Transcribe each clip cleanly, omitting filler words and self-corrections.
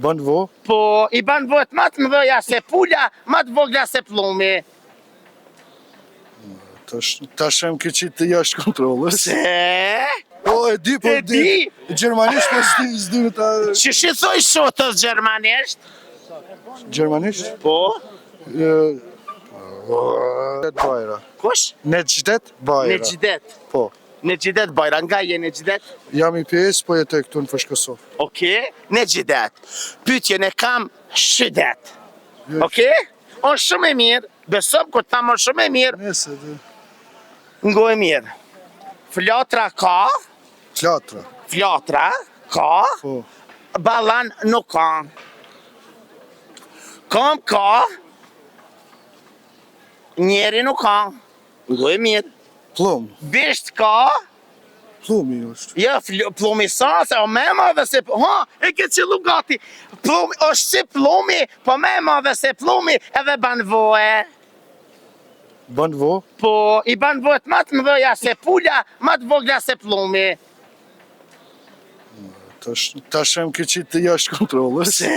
Bën vo? Po, i ban vojt ma të mëdhoja se pula, ma të vogla se plumi. Tash em ke qitë të jashtë kontrolës. Se? Po, e di, po E di? Gjermanisht, po s'di me ta... Që shithoj shotës gjermanisht? Gjermanisht? Po? Bajra. Kush? Necdet Bajra. Necdet. Po. Necdet Bajra, nga je Necdet? Jam i pjesë, po jetoj këtu në Fshkësov. Okej, Necdet. Pyetjen e kam shidet. Okej? On shumë e mirë, besom kur ta më shumë e mirë, Nese, dhe... ngo e mirë. Flatra ka, Flatra. ka, Po. ballan nuk ka. Kom ka, njeri nuk ka. Ngo e mirë. Plum. Bisht ka, Plumi është. ja, plumi sa, se o me madhe se... Ha, e ke qëllu gati. Plumi, është si plumi, po me madhe se plumi edhe ban voe. Bën vo? Po, i ban vojt ma të mëdhoja se pula, ma të vogla se plumi. Tash em ke qitë të jashtë kontrolës. Se?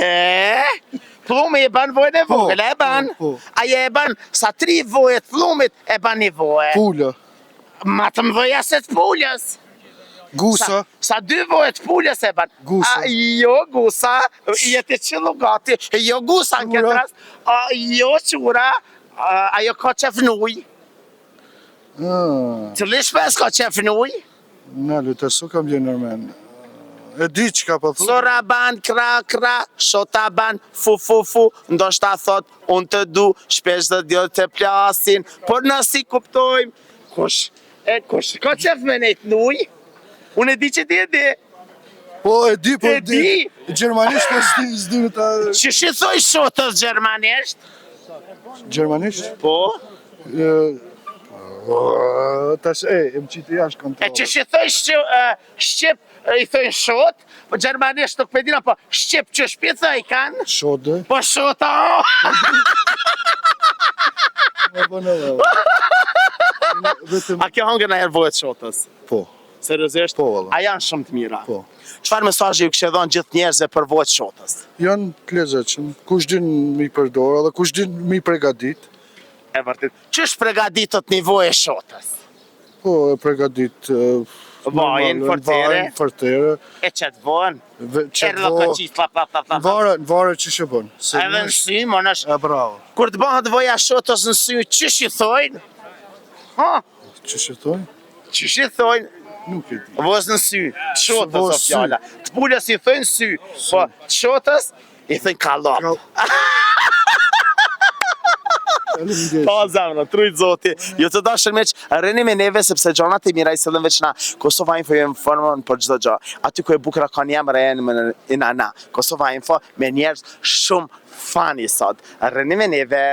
Plumi i ban vojt e vogla, e ban. po. Aje e ban, sa 3 vojt plumit, e ban një voje. Pula. Ma të mëdhoja se të pullës. Gusa. Sa 2 vojt pullës e ban. Gusa. Jo, gusa, jetë qëllu gati. Jo, gusa në këtë Qura. rast. Jo, qura, ajo ka qefnuj. Cili shpes ka qefnuj? Në lutë, su kam bje nërmen. E di që ka po thu. Sora ban, kra, shota ban, fu, ndoshta thot, unë të du, shpesh dhe djo të plasin, por nësi kuptojmë, kush, ka qef me nejtë nuj? Unë e di që ti e di. Po, e di, po E di? Gjermanisht, po s'di me ta... Që shithoj shotës gjermanisht? Gjermanisht? Po? Tash, e më qitë jashtë E kontrolës. që shithoj shqip, i thojnë shot, po gjermanisht nuk pedina, po shqip që shpitha i kanë? Shode. Po shota, Me bënë edhe. Vetëm... A kjo hongër në herë vojët shotës? Po, Seriozisht? Po, valla. A janë shumë të mira? po. Çfarë mesazhi ju kishte dhënë gjithë njerëzve për vojët shotës? Janë të lezetshëm. Kush din mi përdor, edhe kush din mi pregadit. E vërtet. Ç'është përgatitët një vojë shotës? Po, e pregadit... Vajin, fortere. Fortere. E çet vojën? Që Erdhë ka qist, Në vare që shë bënë. Edhe në sy, mon është. E bravo. Kur të bëhet voja shotës në sy, ç'ish i thojnë? Ha? Që shë thoi? Ç'ish i thojnë? Nuk e di. Vos në sy, shotës o Vos sy. fjala. Të pulës i thojnë sy, po të shotës i thojnë kallop. Po zemra, trujt zoti. Jo të dashur miq, rrini me neve sepse gjonat e mira i sillën veç na. Kosova Info ju informon për çdo gjë. Aty ku e bukur ka një emër e na. Kosova Info me njerëz shumë fani sot. Rrini me neve.